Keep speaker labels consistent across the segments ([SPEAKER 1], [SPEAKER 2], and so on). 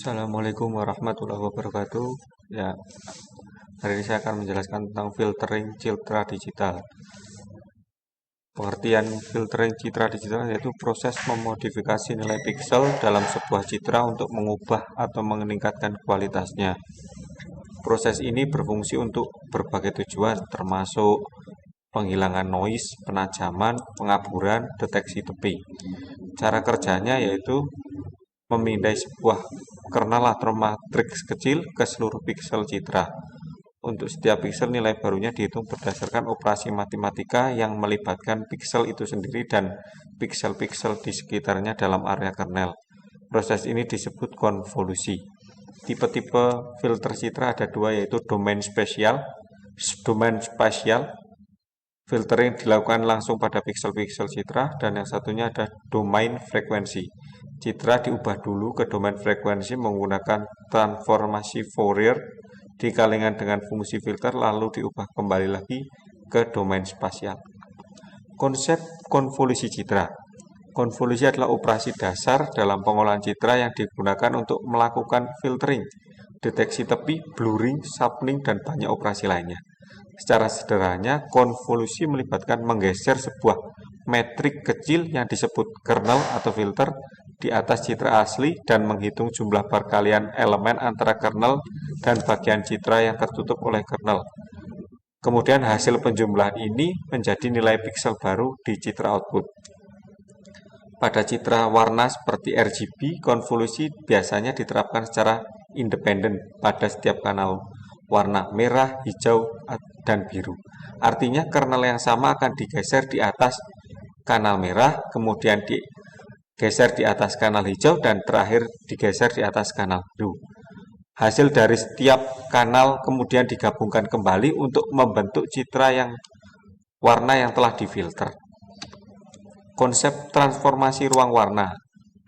[SPEAKER 1] Assalamualaikum warahmatullahi wabarakatuh. Ya, hari ini saya akan menjelaskan tentang filtering citra digital. Pengertian filtering citra digital yaitu proses memodifikasi nilai piksel dalam sebuah citra untuk mengubah atau meningkatkan kualitasnya. Proses ini berfungsi untuk berbagai tujuan, termasuk penghilangan noise, penajaman, pengaburan, deteksi tepi. Cara kerjanya yaitu memindai sebuah kernel atau matriks kecil ke seluruh piksel citra. Untuk setiap piksel nilai barunya dihitung berdasarkan operasi matematika yang melibatkan piksel itu sendiri dan piksel-piksel di sekitarnya dalam area kernel. Proses ini disebut konvolusi. Tipe-tipe filter citra ada dua, yaitu domain spasial. Filtering dilakukan langsung pada piksel-piksel citra, dan yang satunya ada domain frekuensi. Citra diubah dulu ke domain frekuensi menggunakan transformasi Fourier dikalikan dengan fungsi filter, lalu diubah kembali lagi ke domain spasial. Konsep konvolusi citra. Konvolusi adalah operasi dasar dalam pengolahan citra yang digunakan untuk melakukan filtering, deteksi tepi, blurring, sharpening, dan banyak operasi lainnya. Secara sederhana, konvolusi melibatkan menggeser sebuah metrik kecil yang disebut kernel atau filter di atas citra asli dan menghitung jumlah perkalian elemen antara kernel dan bagian citra yang tertutup oleh kernel. Kemudian hasil penjumlahan ini menjadi nilai piksel baru di citra output. Pada citra warna seperti RGB, konvolusi biasanya diterapkan secara independen pada setiap kanal warna merah, hijau, dan biru. Artinya kernel yang sama akan digeser di atas kanal merah, kemudian digeser di atas kanal hijau, dan terakhir digeser di atas kanal biru. Hasil dari setiap kanal kemudian digabungkan kembali untuk membentuk citra yang warna yang telah difilter. Konsep transformasi ruang warna.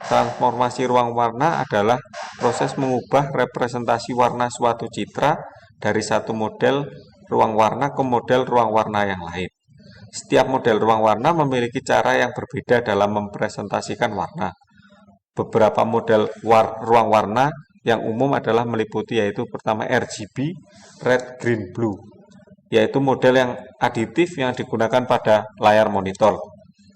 [SPEAKER 1] Transformasi ruang warna adalah proses mengubah representasi warna suatu citra dari satu model ruang warna ke model ruang warna yang lain. Setiap model ruang warna memiliki cara yang berbeda dalam mempresentasikan warna. Beberapa model ruang warna yang umum adalah meliputi yaitu pertama RGB, red, green, blue, yaitu model yang aditif yang digunakan pada layar monitor.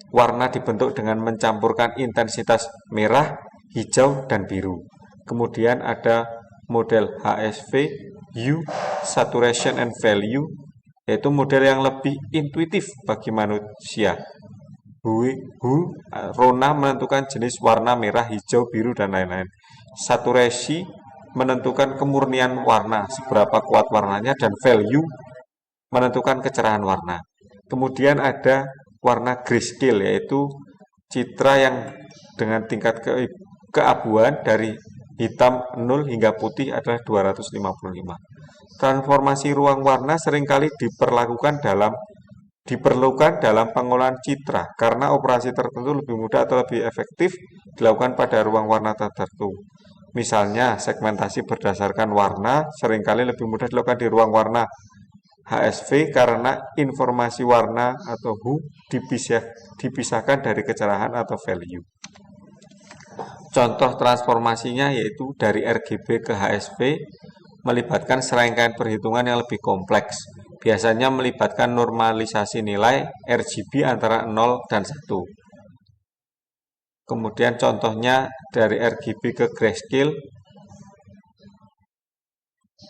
[SPEAKER 1] Warna dibentuk dengan mencampurkan intensitas merah, hijau, dan biru. Kemudian ada model HSV, Hue, Saturation and Value, yaitu model yang lebih intuitif bagi manusia. Rona menentukan jenis warna merah, hijau, biru, dan lain-lain. Saturasi menentukan kemurnian warna, seberapa kuat warnanya, dan value menentukan kecerahan warna. Kemudian ada warna grayscale, yaitu citra yang dengan tingkat keabuan dari hitam 0 hingga putih adalah 255. Transformasi ruang warna seringkali diperlukan dalam pengolahan citra karena operasi tertentu lebih mudah atau lebih efektif dilakukan pada ruang warna tertentu. Misalnya, segmentasi berdasarkan warna seringkali lebih mudah dilakukan di ruang warna HSV karena informasi warna atau hue dipisahkan dari kecerahan atau value. Contoh transformasinya yaitu dari RGB ke HSV melibatkan serangkaian perhitungan yang lebih kompleks. Biasanya melibatkan normalisasi nilai RGB antara 0 dan 1. Kemudian contohnya dari RGB ke grayscale,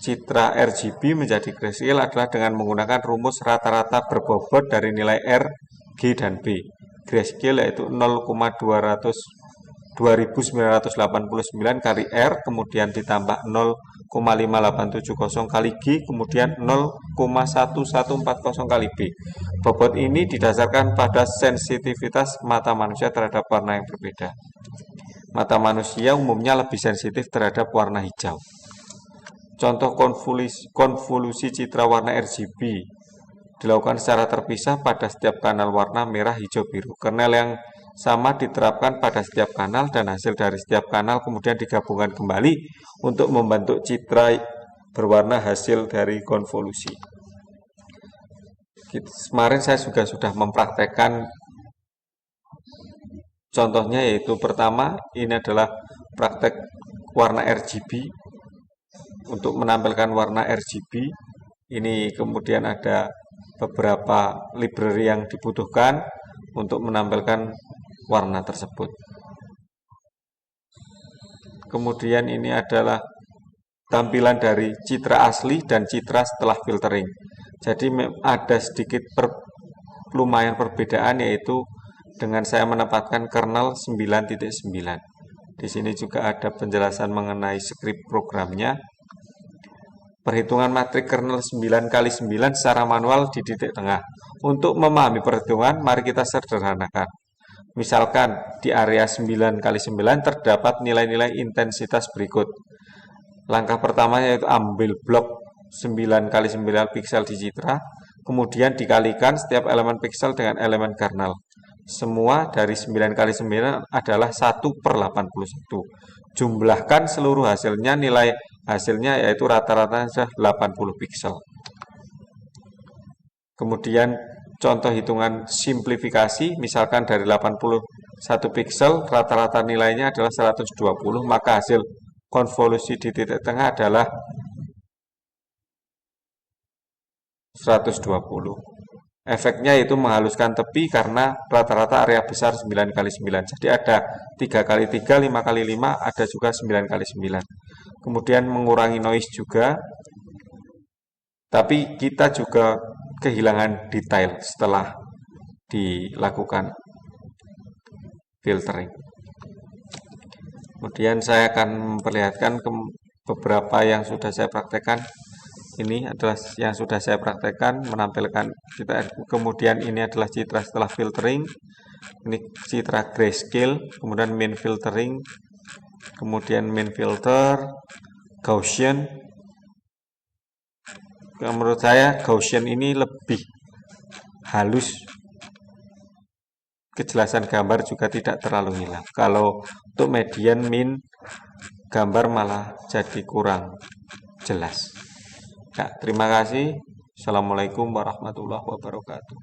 [SPEAKER 1] citra RGB menjadi grayscale adalah dengan menggunakan rumus rata-rata berbobot dari nilai R, G, dan B. Grayscale yaitu 0,2989 kali R, kemudian ditambah 0,5870 kali G, kemudian 0,1140 kali B. Bobot ini didasarkan pada sensitivitas mata manusia terhadap warna yang berbeda. Mata manusia umumnya lebih sensitif terhadap warna hijau. Contoh konvolusi citra warna RGB dilakukan secara terpisah pada setiap kanal warna merah, hijau, biru. Kernel yang sama diterapkan pada setiap kanal dan hasil dari setiap kanal kemudian digabungkan kembali untuk membentuk citra berwarna hasil dari konvolusi. Kemarin saya juga sudah mempraktekkan contohnya, yaitu pertama ini adalah praktek warna RGB. Untuk menampilkan warna RGB, ini kemudian ada beberapa library yang dibutuhkan untuk menampilkan warna tersebut. Kemudian ini adalah tampilan dari citra asli dan citra setelah filtering. Jadi ada sedikit lumayan perbedaan, yaitu dengan saya menempatkan kernel 9.9. Di sini juga ada penjelasan mengenai script programnya. Perhitungan matrik kernel 9x9 secara manual di titik tengah. Untuk memahami perhitungan, mari kita sederhanakan. Misalkan di area 9x9 terdapat nilai-nilai intensitas berikut. Langkah pertama yaitu ambil blok 9x9 piksel di citra, kemudian dikalikan setiap elemen piksel dengan elemen kernel. Semua dari 9x9 adalah 1/81. Jumlahkan seluruh hasilnya, nilai hasilnya yaitu rata-rata 80 piksel. Kemudian contoh hitungan simplifikasi, misalkan dari 81 piksel, rata-rata nilainya adalah 120, maka hasil konvolusi di titik tengah adalah 120. Efeknya itu menghaluskan tepi karena rata-rata area besar 9x9. Jadi ada 3x3, 5x5, ada juga 9x9. Kemudian mengurangi noise juga. Tapi kita juga kehilangan detail setelah dilakukan filtering. Kemudian saya akan memperlihatkan beberapa yang sudah saya praktekkan. Ini adalah yang sudah saya praktekkan, menampilkan kita. Kemudian ini adalah citra setelah filtering. Ini citra grayscale, kemudian main filtering, kemudian main filter, Gaussian. Menurut saya Gaussian ini lebih halus, kejelasan gambar juga tidak terlalu hilang. Kalau untuk median, min, gambar malah jadi kurang jelas. Ya, terima kasih. Assalamualaikum warahmatullahi wabarakatuh.